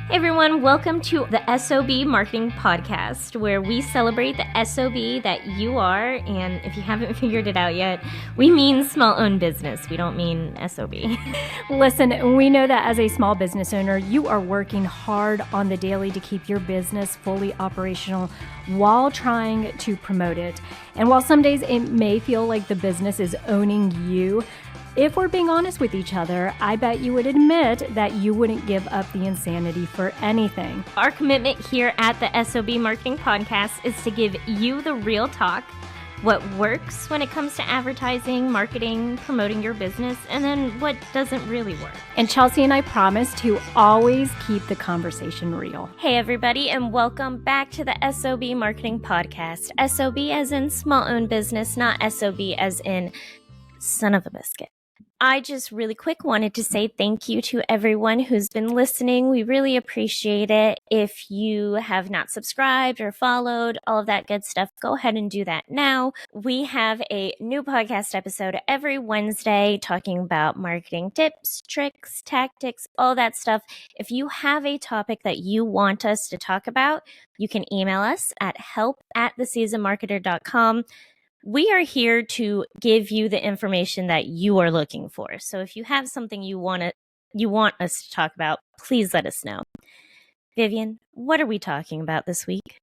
Hey everyone, welcome to the S.O.B Marketing Podcast, where we celebrate the S.O.B that you are, and if you haven't figured it out yet, we mean small-owned business. We don't mean S.O.B. Listen, we know that as a small business owner, you are working hard on the daily to keep your business fully operational while trying to promote it. And while some days it may feel like the business is owning you, if we're being honest with each other, I bet you would admit that you wouldn't give up the insanity for anything. Our commitment here at the S.O.B Marketing Podcast is to give you the real talk, what works when it comes to advertising, marketing, promoting your business, and then what doesn't really work. And Chelsea and I promise to always keep the conversation real. Hey everybody, and welcome back to the S.O.B Marketing Podcast. S.O.B as in small-owned business, not S.O.B as in son of a biscuit. I just really quick wanted to say thank you to everyone who's been listening. We really appreciate it. If you have not subscribed or followed, all of that good stuff, go ahead and do that now. We have a new podcast episode every Wednesday talking about marketing tips, tricks, tactics, all that stuff. If you have a topic that you want us to talk about, you can email us at help@theseasonmarketer.com. We are here to give you the information that you are looking for. So if you have something you want us to talk about, please let us know. Vivian, what are we talking about this week?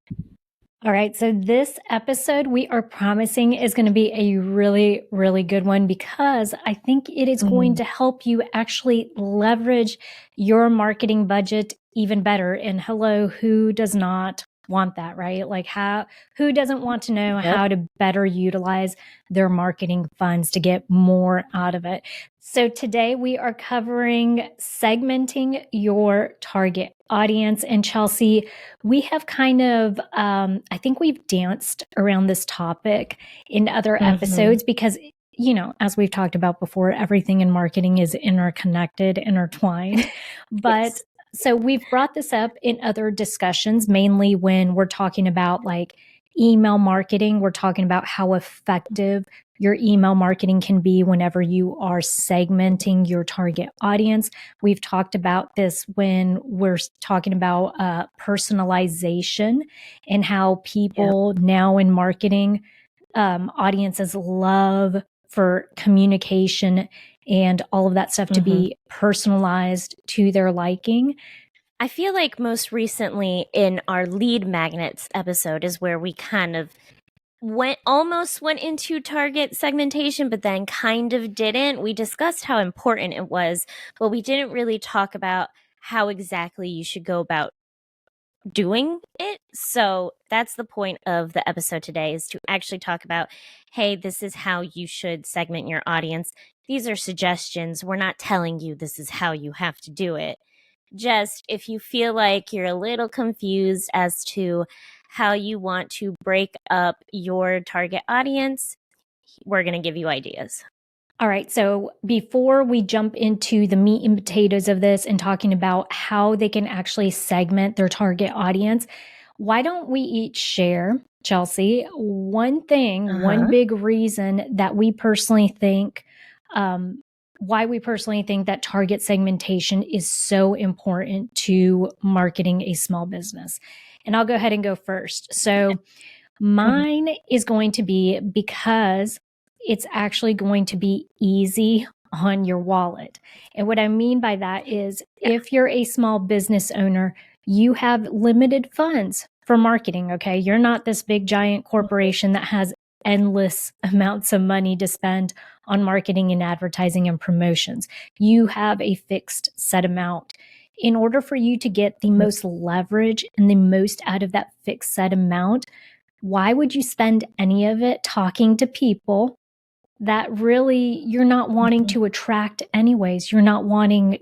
All right, so this episode we are promising is going to be a really, really good one because I think it is going to help you actually leverage your marketing budget even better. And hello, who does not want that, right? Like who doesn't want to know how to better utilize their marketing funds to get more out of it? So today we are covering segmenting your target audience. And Chelsea, we have kind of, I think we've danced around this topic in other episodes because, you know, as we've talked about before, everything in marketing is interconnected, intertwined. But so we've brought this up in other discussions, mainly when we're talking about like email marketing. We're talking about how effective your email marketing can be whenever you are segmenting your target audience. We've talked about this when we're talking about personalization and how people now in marketing, audiences love for communication and all of that stuff to be personalized to their liking. I feel like most recently in our lead magnets episode is where we kind of almost went into target segmentation, but then kind of didn't. We discussed how important it was, but we didn't really talk about how exactly you should go about doing it. So that's the point of the episode today, is to actually talk about, hey, this is how you should segment your audience. These are suggestions. We're not telling you this is how you have to do it. Just if you feel like you're a little confused as to how you want to break up your target audience, we're going to give you ideas. All right. So before we jump into the meat and potatoes of this and talking about how they can actually segment their target audience, why don't we each share, Chelsea, one thing, one big reason that we personally think, why we personally think that target segmentation is so important to marketing a small business. And I'll go ahead and go first. So mine is going to be because it's actually going to be easy on your wallet. And what I mean by that is if you're a small business owner, you have limited funds for marketing, okay? You're not this big giant corporation that has endless amounts of money to spend on marketing and advertising and promotions. You have a fixed set amount. In order for you to get the most leverage and the most out of that fixed set amount, why would you spend any of it talking to people that really you're not wanting to attract anyways? You're not wanting,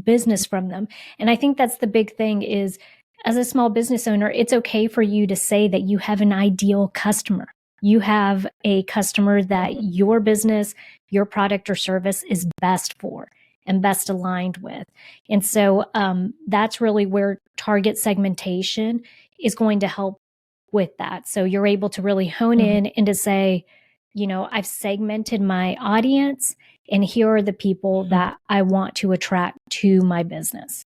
business from them. And I think that's the big thing is, as a small business owner, it's okay for you to say that you have an ideal customer. You have a customer that your business, your product or service is best for and best aligned with. And so that's really where target segmentation is going to help with that. So you're able to really hone in and to say, I've segmented my audience and here are the people that I want to attract to my business.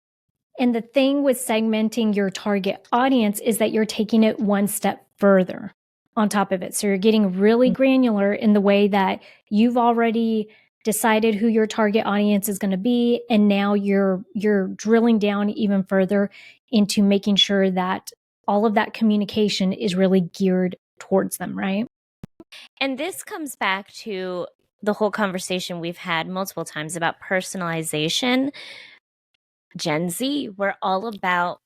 And the thing with segmenting your target audience is that you're taking it one step further on top of it. So you're getting really granular in the way that you've already decided who your target audience is going to be, and now you're drilling down even further into making sure that all of that communication is really geared towards them, right? And this comes back to the whole conversation we've had multiple times about personalization. Gen Z, we're all about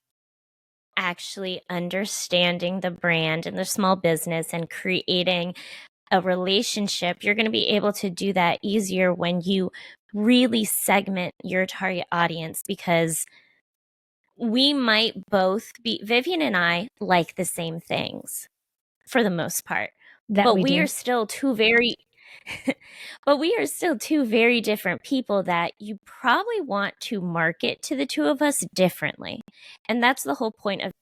actually understanding the brand and the small business and creating a relationship. You're going to be able to do that easier when you really segment your target audience, because we might both be, Vivian and I like the same things for the most part, but we are still two very but we are still two very different people that you probably want to market to the two of us differently. And that's the whole point of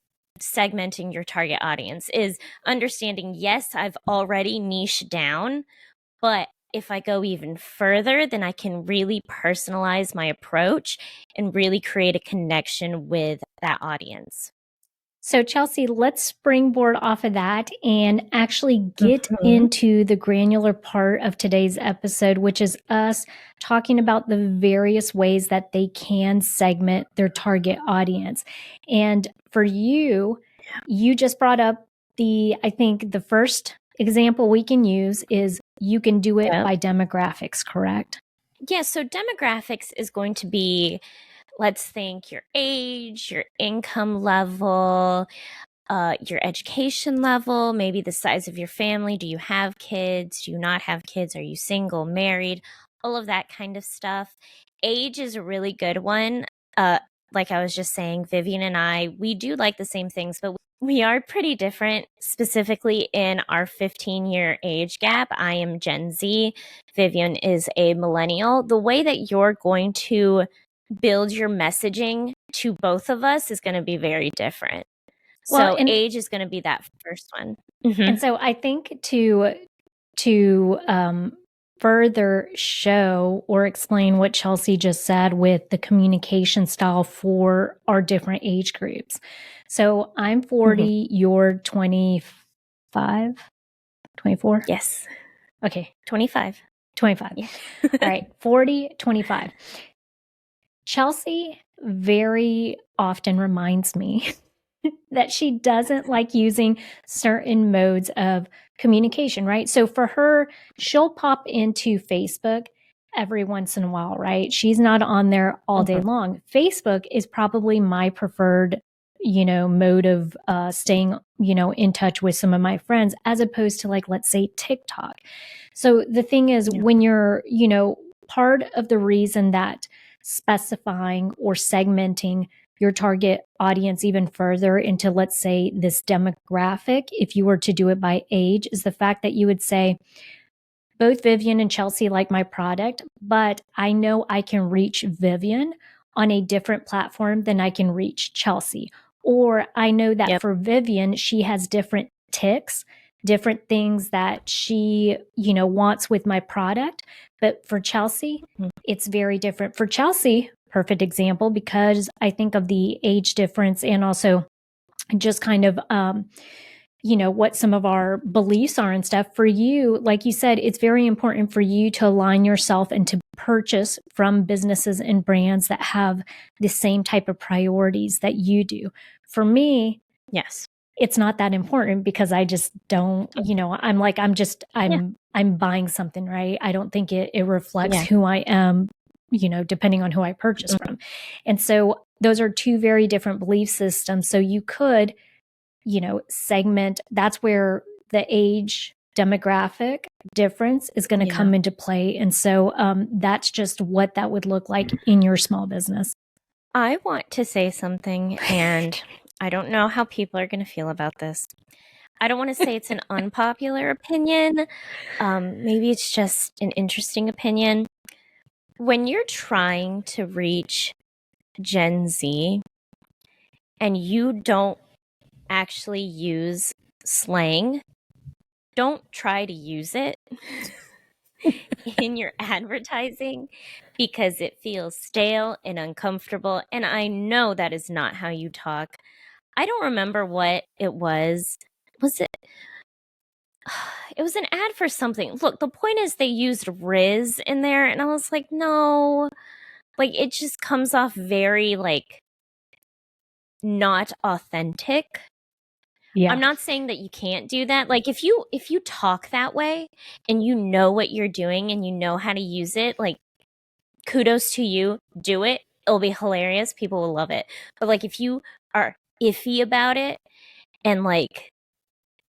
segmenting your target audience, is understanding, yes, I've already niched down, but if I go even further, then I can really personalize my approach and really create a connection with that audience. So, Chelsea, let's springboard off of that and actually get into the granular part of today's episode, which is us talking about the various ways that they can segment their target audience. And for you, you just brought up I think the first example we can use is you can do it by demographics, correct? Yeah, so demographics is going to be, let's think, your age, your income level, your education level, maybe the size of your family. Do you have kids? Do you not have kids? Are you single, married? All of that kind of stuff. Age is a really good one. Like I was just saying, Vivian and I, we do like the same things, but we are pretty different, specifically in our 15-year age gap. I am Gen Z. Vivian is a millennial. The way that you're going to build your messaging to both of us is going to be very different. So age is going to be that first one. And so I think to further show or explain what Chelsea just said with the communication style for our different age groups. So I'm 40, you're 25, 24? Yes. Okay. 25. 25. Yeah. All right. 40, 25. Chelsea very often reminds me that she doesn't like using certain modes of communication, right? So for her, she'll pop into Facebook every once in a while, right? She's not on there all day long. Facebook is probably my preferred, mode of staying, in touch with some of my friends, as opposed to, like, let's say TikTok. So the thing is, when you're, part of the reason that specifying or segmenting your target audience even further into, let's say, this demographic, if you were to do it by age, is the fact that you would say, both Vivian and Chelsea like my product, but I know I can reach Vivian on a different platform than I can reach Chelsea. Or I know that for Vivian, she has different ticks, different things that she, wants with my product. But for Chelsea, it's very different. For Chelsea, perfect example, because I think of the age difference and also just kind of, what some of our beliefs are and stuff. For you, like you said, it's very important for you to align yourself and to purchase from businesses and brands that have the same type of priorities that you do. For me, yes, it's not that important because I just don't, I'm like, I'm buying something, right? I don't think it reflects who I am, depending on who I purchase from. And so those are two very different belief systems. So you could, segment. That's where the age demographic difference is going to come into play. And so that's just what that would look like in your small business. I want to say something, and I don't know how people are going to feel about this. I don't want to say it's an unpopular opinion. Maybe it's just an interesting opinion. When you're trying to reach Gen Z and you don't actually use slang, don't try to use it. in your advertising because it feels stale and uncomfortable. And I know that is not how you talk. I don't remember what it was. Was it? It was an ad for something. Look, the point is they used Riz in there, and I was like, no. Like, it just comes off very, like, not authentic. Yeah. I'm not saying that you can't do that. Like, if you talk that way and you know what you're doing and you know how to use it, like, kudos to you. Do it. It'll be hilarious. People will love it. But, like, if you are iffy about it and, like,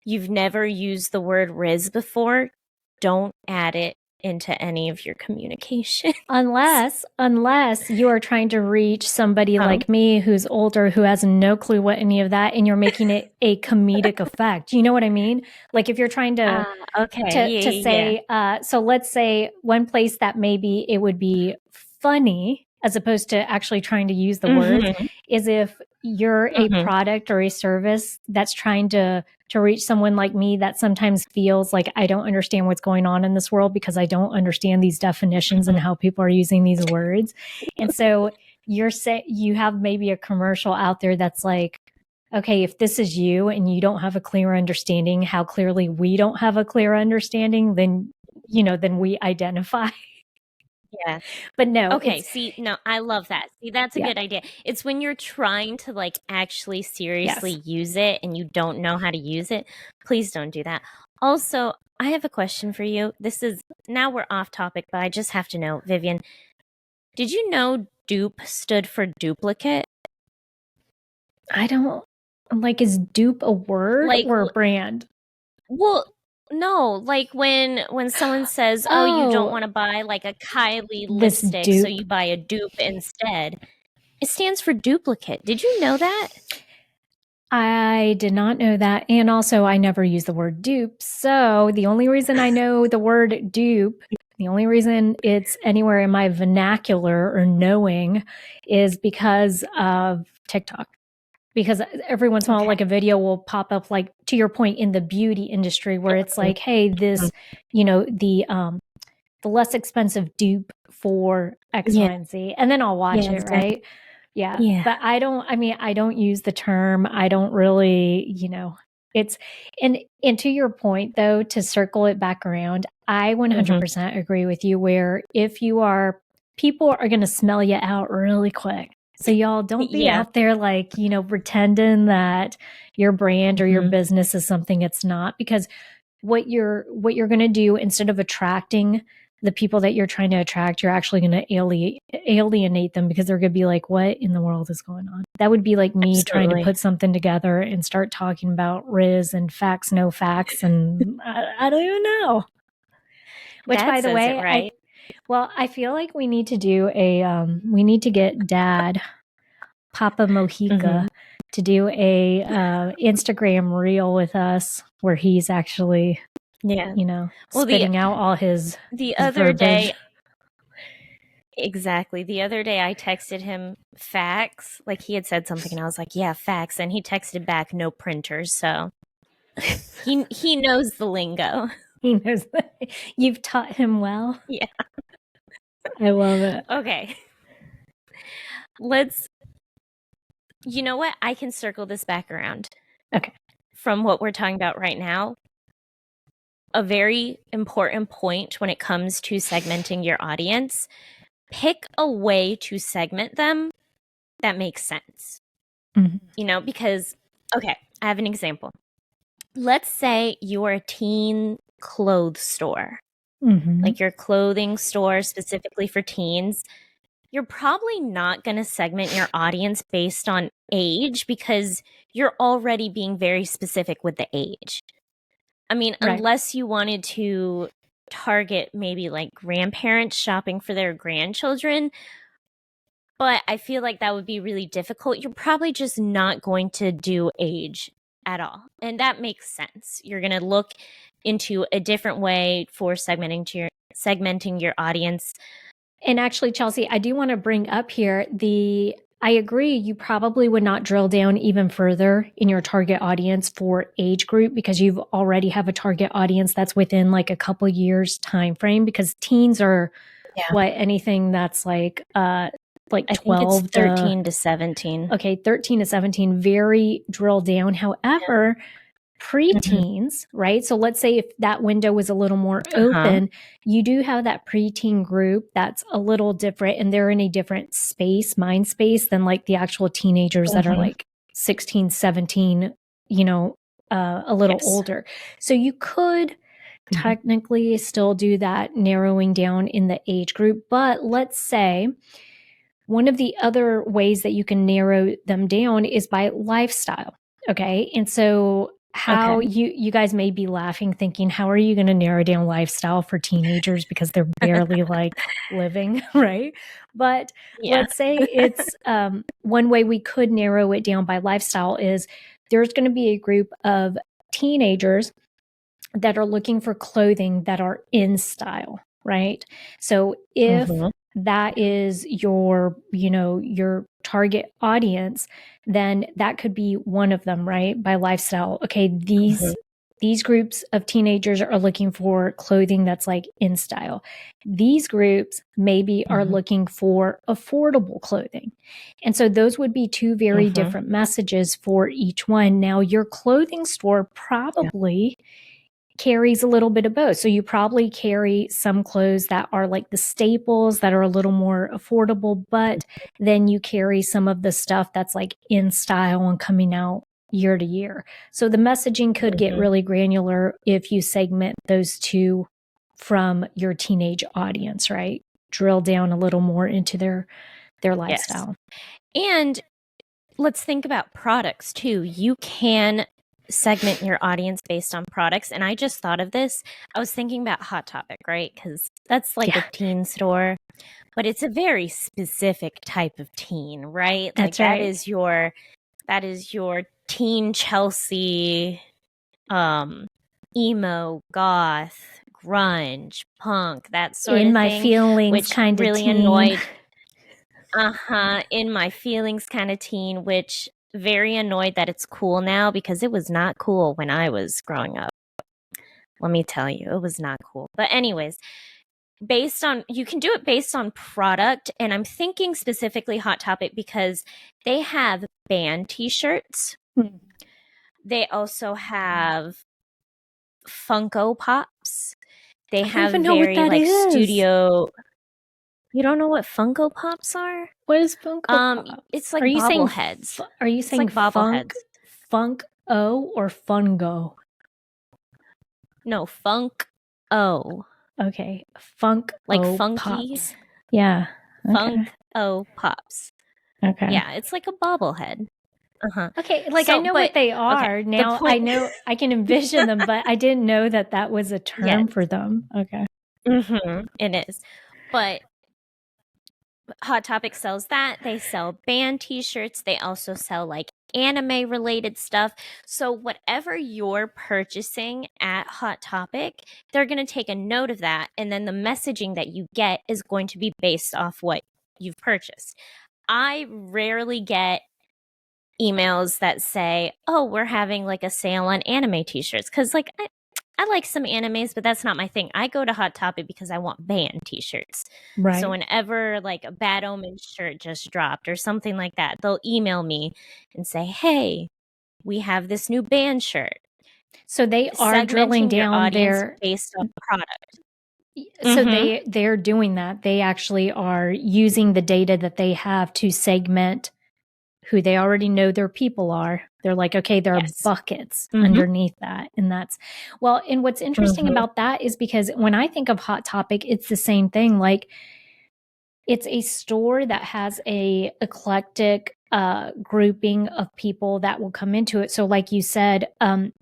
you've never used the word Riz before, don't add it into any of your communication. Unless you are trying to reach somebody like me who's older, who has no clue what any of that, and you're making it a comedic effect. You know what I mean? Like if you're trying to say, so let's say one place that maybe it would be funny as opposed to actually trying to use the words is if you're a product or a service that's trying to reach someone like me that sometimes feels like I don't understand what's going on in this world because I don't understand these definitions and how people are using these words. And so you have maybe a commercial out there that's like, okay, if this is you and you don't have a clear understanding, how clearly we don't have a clear understanding, then, then we identify. Yeah. But no. Okay. See, no, I love that. See, that's a good idea. It's when you're trying to like actually seriously use it and you don't know how to use it. Please don't do that. Also, I have a question for you. Now we're off topic, but I just have to know, Vivian, did you know dupe stood for duplicate? I don't, is dupe a word or a brand? Well, no, like when someone says, "Oh, you don't want to buy like a Kylie lipstick, so you buy a dupe instead." It stands for duplicate. Did you know that? I did not know that. And also, I never use the word dupe. So the only reason I know the word dupe, the only reason it's anywhere in my vernacular or knowing is because of TikTok. Because every once in a while, like a video will pop up, like to your point in the beauty industry, where it's like, hey, this, the less expensive dupe for X, Y, and Z. And then I'll watch it, right? Yeah. But I don't use the term. I don't really, and to your point though, to circle it back around, I 100% agree with you where if people are going to smell you out really quick. So y'all don't be out there like, pretending that your brand or your business is something it's not, because what you're going to do instead of attracting the people that you're trying to attract, you're actually going to alienate them because they're going to be like, what in the world is going on? That would be like me trying to put something together and start talking about Riz and facts, no facts. And I don't even know. Which, by the way, I feel like we need to get Dad, Papa Mojica, to do a Instagram reel with us where he's actually, spitting out all his other day. Exactly. The other day I texted him facts, like he had said something and I was like, yeah, facts. And he texted back, no printers. So he knows the lingo. He knows that. You've taught him well. Yeah. I love it. Okay. You know what? I can circle this back around. Okay. From what we're talking about right now, a very important point when it comes to segmenting your audience, pick a way to segment them that makes sense. Because, okay, I have an example. Let's say you're a teen clothes store, like your clothing store specifically for teens. You're probably not going to segment your audience based on age because you're already being very specific with the age. I mean, unless you wanted to target maybe like grandparents shopping for their grandchildren, but I feel like that would be really difficult. You're probably just not going to do age at all. And that makes sense. You're going to look into a different way for segmenting your audience. And actually, Chelsea, I do want to bring up here I agree. You probably would not drill down even further in your target audience for age group because you've already have a target audience that's within like a couple years time frame, because teens are anything that's like I think it's 12 13 to 17. Okay, 13 to 17, very drill down. However, preteens, right? So let's say if that window was a little more open, you do have that preteen group that's a little different, and they're in a different space, mind space, than like the actual teenagers that are like 16, 17, a little older. So you could technically still do that narrowing down in the age group. But let's say one of the other ways that you can narrow them down is by lifestyle. Okay. And so how you guys may be laughing thinking, how are you going to narrow down lifestyle for teenagers because they're barely like living, right? But let's say it's one way we could narrow it down by lifestyle is there's going to be a group of teenagers that are looking for clothing that are in style, right? So if that is your target audience, then that could be one of them, right? By lifestyle. Okay, these groups of teenagers are looking for clothing that's like in style. These groups maybe are looking for affordable clothing. And so those would be two very different messages for each one. Now, your clothing store probably carries a little bit of both. So you probably carry some clothes that are like the staples that are a little more affordable, but then you carry some of the stuff that's like in style and coming out year to year. So the messaging could get really granular if you segment those two from your teenage audience, right? Drill down a little more into their lifestyle. Yes. And let's think about products too. You can segment your audience based on products. And I just thought of this. I was thinking about Hot Topic, right? Because that's like a teen store, but it's a very specific type of teen, right? That's like right. that is your teen Chelsea, emo, goth, grunge, punk, that sort of thing. In my feelings kind of really teen. Annoyed. In my feelings kind of teen, which very annoyed that it's cool now because it was not cool when I was growing up. Let me tell you, it was not cool. But anyways, you can do it based on product. And I'm thinking specifically Hot Topic because they have band t-shirts. They also have Funko Pops. They have very like studio. You don't know what Funko Pops are? What is Funko Pop? It's like bobbleheads. Are you saying like bobbleheads? Funk-O or Fungo? No, Funk-O. Okay, Funk like funky. Pops. Yeah. Okay. Funk-O Pops. Okay. Yeah, it's like a bobblehead. Okay, like I know what they are now. I know I can envision them, but I didn't know that was a term for them. Okay. It is, but Hot Topic sells that. They sell band t-shirts. They also sell like anime related stuff. So whatever you're purchasing at Hot Topic, they're going to take a note of that. And then the messaging that you get is going to be based off what you've purchased. I rarely get emails that say, oh, we're having like a sale on anime t-shirts. Cause like I like some animes, but that's not my thing. I go to Hot Topic because I want band t-shirts. Right. So whenever like a Bad Omen shirt just dropped or something like that, they'll email me and say, hey, we have this new band shirt. So they are drilling down their based on product. So they're doing that. They actually are using the data that they have to segment who they already know their people are. They're like, okay, there are buckets underneath that. And that's, well, and what's interesting about that is because when I think of Hot Topic, it's the same thing. Like it's a store that has a eclectic grouping of people that will come into it. So like you said,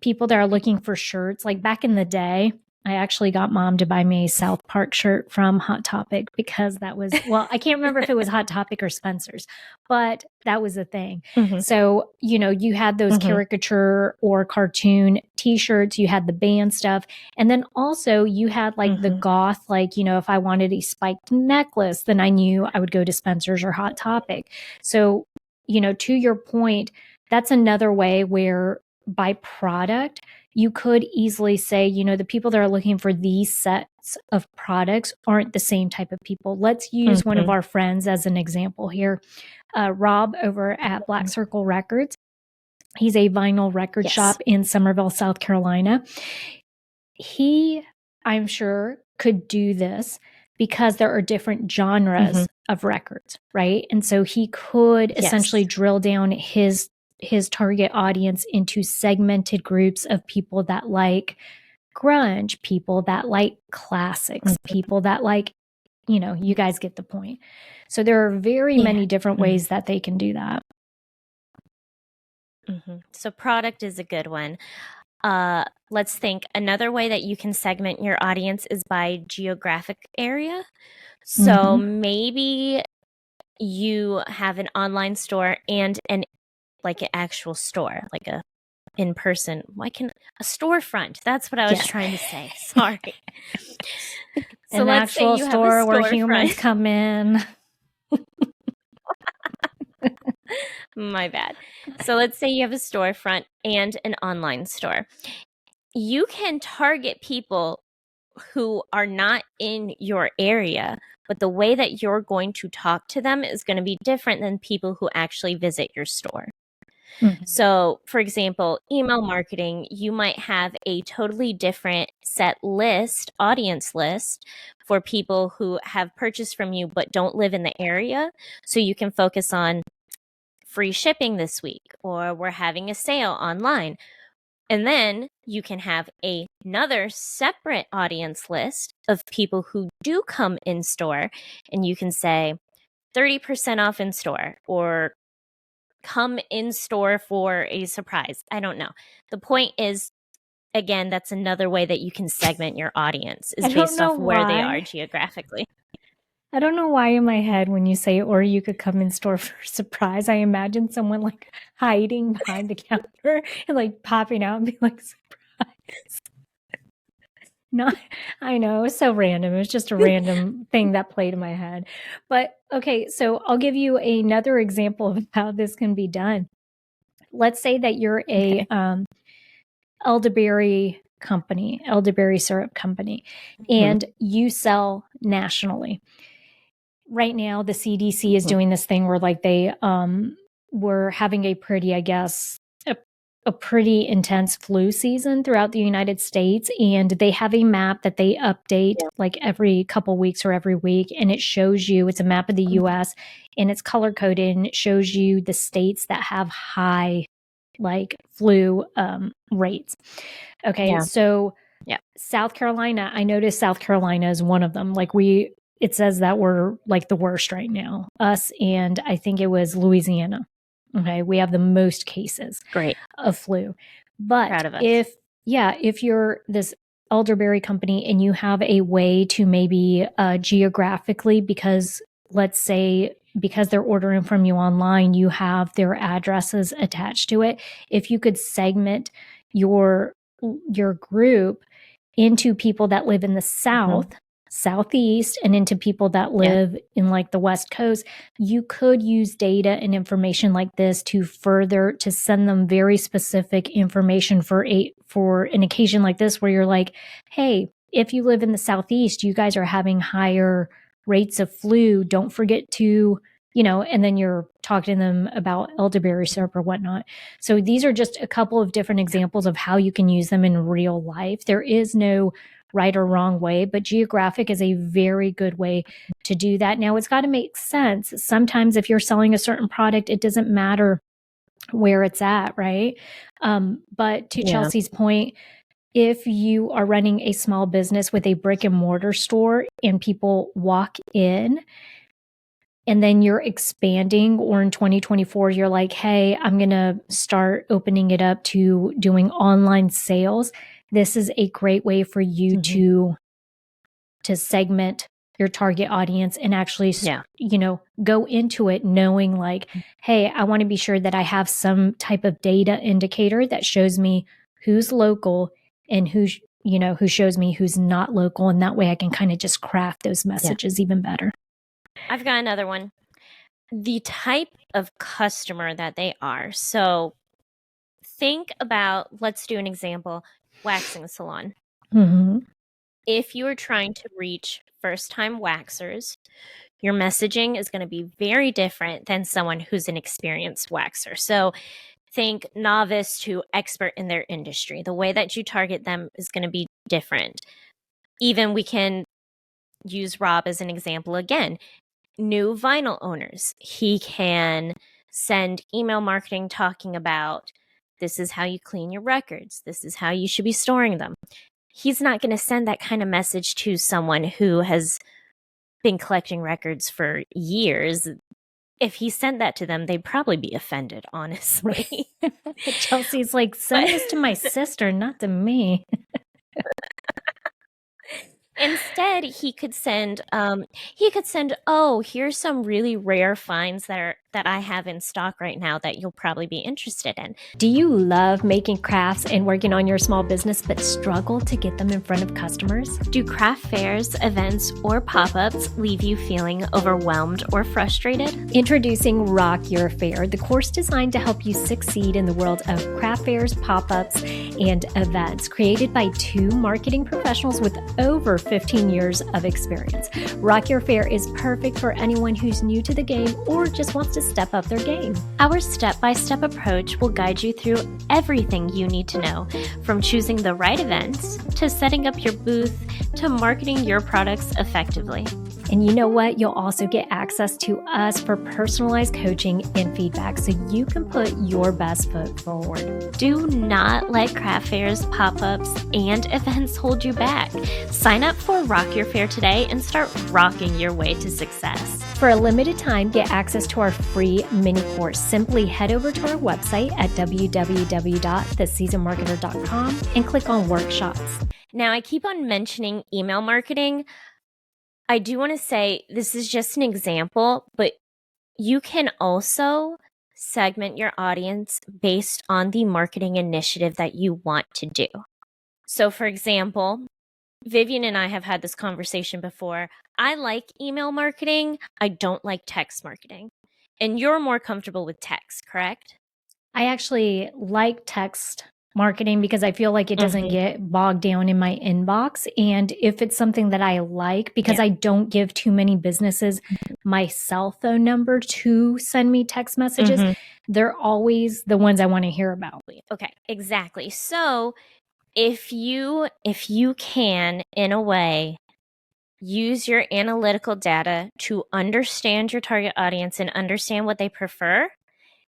people that are looking for shirts, like back in the day, I actually got Mom to buy me a South Park shirt from Hot Topic because that was, well, I can't remember if it was Hot Topic or Spencer's, but that was a thing. Mhm. So, you had those caricature or cartoon t-shirts, you had the band stuff, and then also you had like the goth, like, if I wanted a spiked necklace, then I knew I would go to Spencer's or Hot Topic. So, to your point, that's another way where by product, you could easily say, the people that are looking for these sets of products aren't the same type of people. Let's use one of our friends as an example here. Rob over at Black Circle Records. He's a vinyl record shop in Summerville, South Carolina. He, I'm sure, could do this because there are different genres of records, right? And so he could essentially drill down his target audience into segmented groups of people that like grunge, people that like classics, people that like, you guys get the point. So there are very many different ways that they can do that. So product is a good one. Let's think. Another way that you can segment your audience is by geographic area. So maybe you have an online store and an actual store, like a in-person, a storefront. That's what I was trying to say. Sorry. So an actual store where humans come in. My bad. So let's say you have a storefront and an online store. You can target people who are not in your area, but the way that you're going to talk to them is going to be different than people who actually visit your store. So, for example, email marketing, you might have a totally different audience list for people who have purchased from you but don't live in the area. So you can focus on free shipping this week, or we're having a sale online. And then you can have another separate audience list of people who do come in store, and you can say 30% off in store, or come in store for a surprise. I don't know. The point is, again, that's another way that you can segment your audience, is based off where they are geographically. I don't know why in my head when you say, or you could come in store for a surprise, I imagine someone like hiding behind the counter and like popping out and being like, surprise. No, I know, it's so random. It was just a random thing that played in my head. But okay, so I'll give you another example of how this can be done. Let's say that you're a elderberry company, elderberry syrup company, and you sell nationally. Right now, the CDC is doing this thing where like they were having a pretty, I guess, a pretty intense flu season throughout the United States. And they have a map that they update like every couple weeks or every week. And it shows you, it's a map of the US and it's color coded, and it shows you the states that have high like flu rates. Okay. So South Carolina, I noticed South Carolina is one of them. Like it says that we're like the worst right now, us, and I think it was Louisiana. Okay. We have the most cases of flu. But Proud of us. if you're this elderberry company and you have a way to maybe geographically, because let's say because they're ordering from you online, you have their addresses attached to it. If you could segment your group into people that live in the South, Southeast, and into people that live in like the West Coast, you could use data and information like this to send them very specific information for an occasion like this, where you're like, hey, if you live in the Southeast, you guys are having higher rates of flu. Don't forget to, and then you're talking to them about elderberry syrup or whatnot. So these are just a couple of different examples of how you can use them in real life. There is no right or wrong way, but geographic is a very good way to do that. Now, it's got to make sense. Sometimes if you're selling a certain product, it doesn't matter where it's at, right? But to Chelsea's point, if you are running a small business with a brick and mortar store and people walk in and then you're expanding, or in 2024, you're like, hey, I'm going to start opening it up to doing online sales, this is a great way for you to segment your target audience and actually, go into it knowing like, hey, I want to be sure that I have some type of data indicator that shows me who's local and who shows me who's not local. And that way I can kind of just craft those messages even better. I've got another one. The type of customer that they are. So think about, let's do an example, waxing salon. If you are trying to reach first-time waxers, your messaging is going to be very different than someone who's an experienced waxer. So think novice to expert in their industry. The way that you target them is going to be different. Even we can use Rob as an example again. New vinyl owners. He can send email marketing talking about this is how you clean your records. This is how you should be storing them. He's not going to send that kind of message to someone who has been collecting records for years. If he sent that to them, they'd probably be offended, honestly. Chelsea's like, send this to my sister, not to me. Instead, he could send, oh, here's some really rare finds that I have in stock right now that you'll probably be interested in. Do you love making crafts and working on your small business but struggle to get them in front of customers? Do craft fairs, events, or pop-ups leave you feeling overwhelmed or frustrated? Introducing Rock Your Fair, the course designed to help you succeed in the world of craft fairs, pop-ups, and events, created by 2 marketing professionals with over 15 years of experience. Rock Your Fair is perfect for anyone who's new to the game or just wants to step up their game. Our step-by-step approach will guide you through everything you need to know, from choosing the right events, to setting up your booth, to marketing your products effectively. And you know what? You'll also get access to us for personalized coaching and feedback so you can put your best foot forward. Do not let craft fairs, pop-ups, and events hold you back. Sign up for Rock Your Fair today and start rocking your way to success. For a limited time, get access to our free mini course. Simply head over to our website at www.theseasonmarketer.com and click on workshops. Now, I keep on mentioning email marketing. I do want to say this is just an example, but you can also segment your audience based on the marketing initiative that you want to do. So, for example, Vivian and I have had this conversation before. I like email marketing. I don't like text marketing. And you're more comfortable with text, correct? I actually like text marketing because I feel like it doesn't get bogged down in my inbox. And if it's something that I like, because I don't give too many businesses my cell phone number to send me text messages, they're always the ones I want to hear about. Okay, exactly. So if you can, in a way, use your analytical data to understand your target audience and understand what they prefer,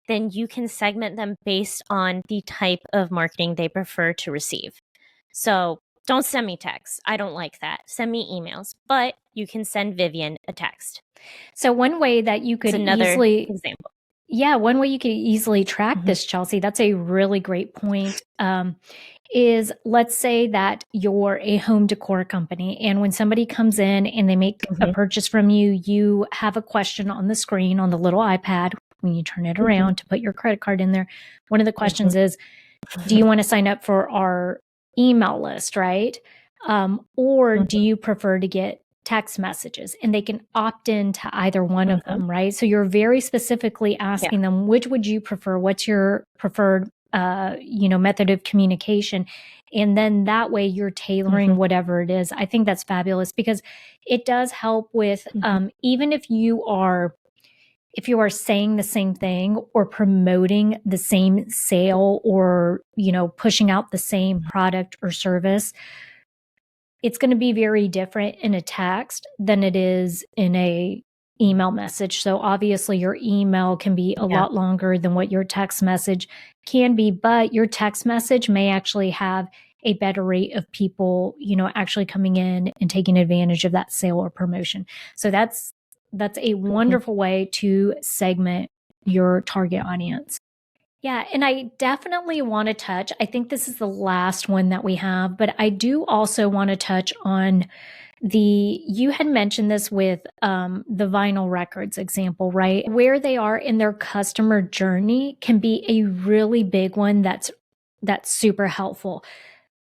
then you can segment them based on the type of marketing they prefer to receive. So don't send me texts. I don't like that. Send me emails, but you can send Vivian a text. So one way that you could easily example. Yeah, one way you could easily track this, Chelsea, that's a really great point, is let's say that you're a home decor company, and when somebody comes in and they make a purchase from you, you have a question on the screen on the little iPad when you turn it around to put your credit card in there. One of the questions is, do you want to sign up for our email list, right? Or do you prefer to get text messages? And they can opt in to either one of them, right? So you're very specifically asking them, which would you prefer? What's your preferred, method of communication? And then that way you're tailoring whatever it is. I think that's fabulous because it does help with, even if you are saying the same thing or promoting the same sale or, pushing out the same product or service, it's going to be very different in a text than it is in a email message. So obviously your email can be a lot longer than what your text message can be, but your text message may actually have a better rate of people, actually coming in and taking advantage of that sale or promotion. So that's a wonderful way to segment your target audience. Yeah, and I definitely want to touch, I think this is the last one that we have, but I do also want to touch on you had mentioned this with the vinyl records example, right? Where they are in their customer journey can be a really big one that's super helpful.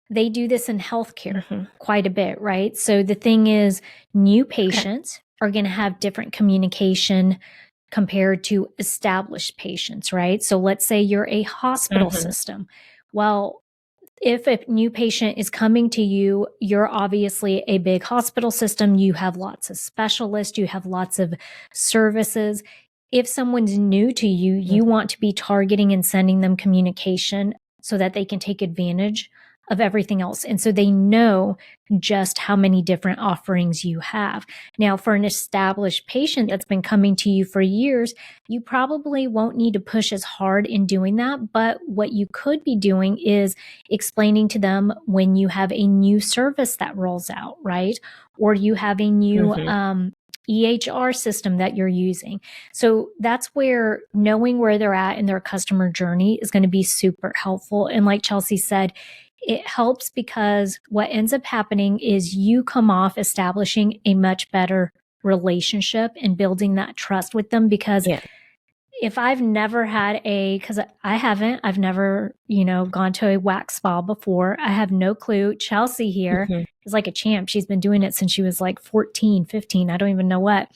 They do this in healthcare quite a bit, right? So the thing is, new patients are going to have different communication compared to established patients, right? So let's say you're a hospital system. Well, if a new patient is coming to you, you're obviously a big hospital system. You have lots of specialists, you have lots of services. If someone's new to you, you want to be targeting and sending them communication so that they can take advantage of everything else. And so they know just how many different offerings you have. Now, for an established patient that's been coming to you for years, you probably won't need to push as hard in doing that. But what you could be doing is explaining to them when you have a new service that rolls out, right? Or you have a new EHR system that you're using. So that's where knowing where they're at in their customer journey is going to be super helpful. And like Chelsea said, it helps because what ends up happening is you come off establishing a much better relationship and building that trust with them. Because if I've never had because I've never, gone to a wax spa before. I have no clue. Chelsea here is like a champ. She's been doing it since she was like 14, 15. I don't even know what.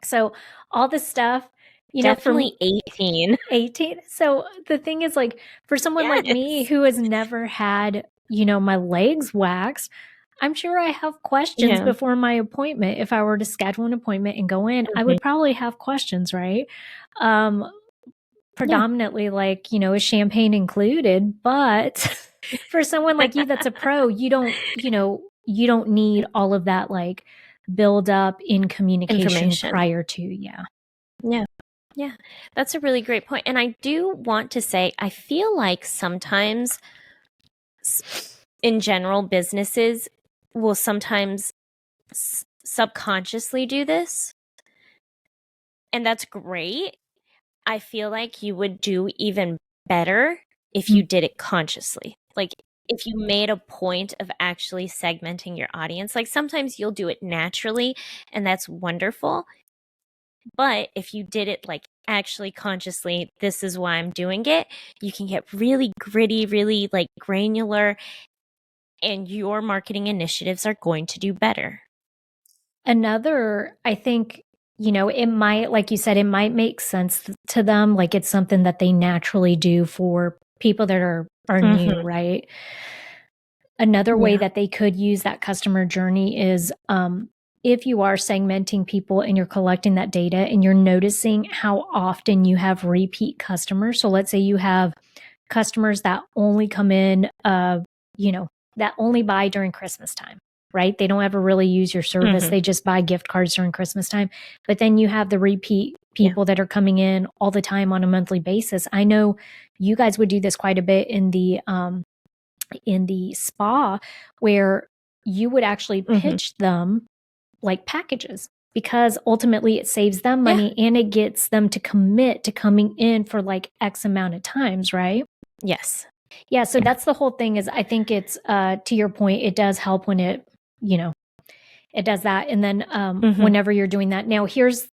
So all this stuff, definitely 18. 18. So the thing is, like, for someone like me who has never had, my legs waxed, I'm sure I have questions before my appointment. If I were to schedule an appointment and go in, I would probably have questions, right? Predominantly, like, is champagne included? But for someone like you that's a pro, you don't need all of that, like, build up in communication prior to. Yeah, that's a really great point. And I do want to say, I feel like sometimes in general, businesses will sometimes subconsciously do this. And that's great. I feel like you would do even better if you did it consciously. Like, if you made a point of actually segmenting your audience. Like, sometimes you'll do it naturally, and that's wonderful. But if you did it like actually consciously, this is why I'm doing it, you can get really gritty, really like granular, and your marketing initiatives are going to do better. Another, I think, it might, like you said, it might make sense to them. Like, it's something that they naturally do for people that are new, right? Another way that they could use that customer journey is if you are segmenting people and you're collecting that data and you're noticing how often you have repeat customers. So let's say you have customers that only come in, that only buy during Christmas time, right? They don't ever really use your service. They just buy gift cards during Christmas time. But then you have the repeat people that are coming in all the time on a monthly basis. I know you guys would do this quite a bit in the spa, where you would actually pitch them like packages, because ultimately it saves them money and it gets them to commit to coming in for like X amount of times, right? Yes. Yeah. So that's the whole thing. Is I think it's to your point, it does help when it does that. And then whenever you're doing that, now here's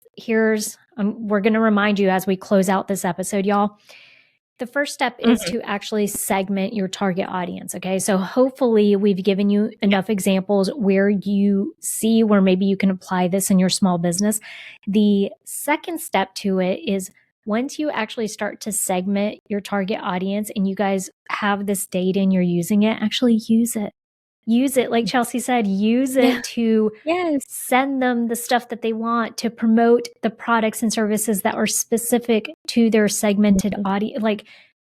we're going to remind you as we close out this episode, y'all. The first step is to actually segment your target audience. Okay. So hopefully we've given you enough examples where you see where maybe you can apply this in your small business. The second step to it is, once you actually start to segment your target audience and you guys have this data and you're using it, actually use it. Use it, like Chelsea said, use it to send them the stuff that they want, to promote the products and services that are specific to their segmented audience. Like,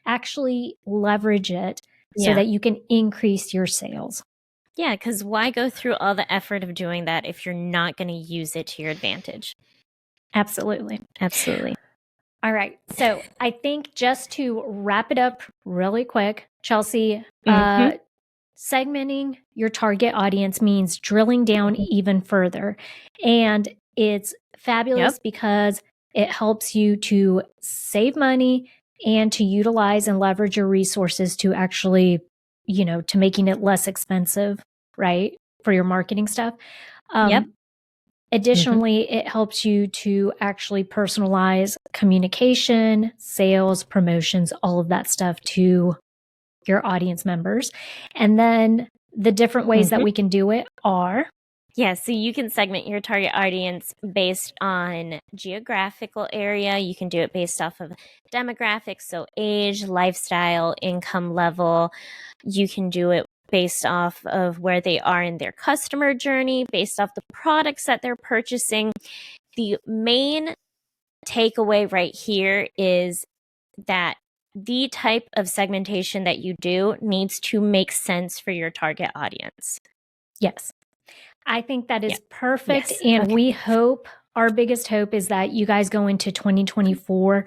actually leverage it so that you can increase your sales. Yeah, because why go through all the effort of doing that if you're not going to use it to your advantage? Absolutely. Absolutely. All right. So I think, just to wrap it up really quick, Chelsea, segmenting your target audience means drilling down even further. And it's fabulous because it helps you to save money, and to utilize and leverage your resources to actually, to making it less expensive, right, for your marketing stuff. Yep. Additionally, it helps you to actually personalize communication, sales, promotions, all of that stuff to your audience members. And then the different ways that we can do it are. Yeah, so you can segment your target audience based on geographical area. You can do it based off of demographics, so age, lifestyle, income level. You can do it based off of where they are in their customer journey, based off the products that they're purchasing. The main takeaway right here is that the type of segmentation that you do needs to make sense for your target audience. Yes. I think that is perfect. Yes. And we hope, our biggest hope is that you guys go into 2024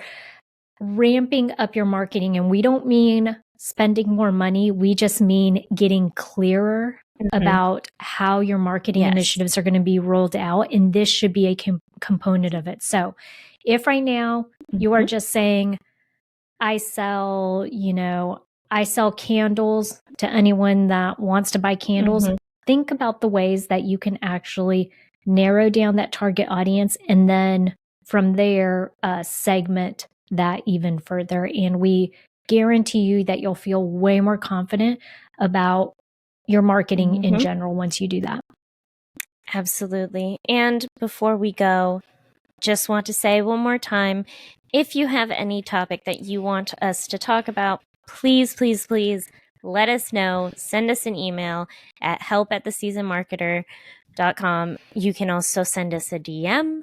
ramping up your marketing. And we don't mean spending more money. We just mean getting clearer about how your marketing initiatives are going to be rolled out. And this should be a component of it. So if right now you are just saying, I sell candles to anyone that wants to buy candles, think about the ways that you can actually narrow down that target audience and then from there segment that even further. And we guarantee you that you'll feel way more confident about your marketing in general once you do that. Absolutely. And before we go, just want to say one more time, if you have any topic that you want us to talk about, please, please, please let us know. Send us an email at help@theseasonmarketer.com. You can also send us a DM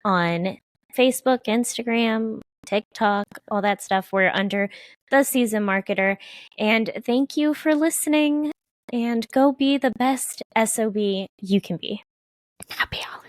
on Facebook, Instagram, TikTok, all that stuff. We're under The Season Marketer. And thank you for listening. And go be the best SOB you can be. Happy holidays.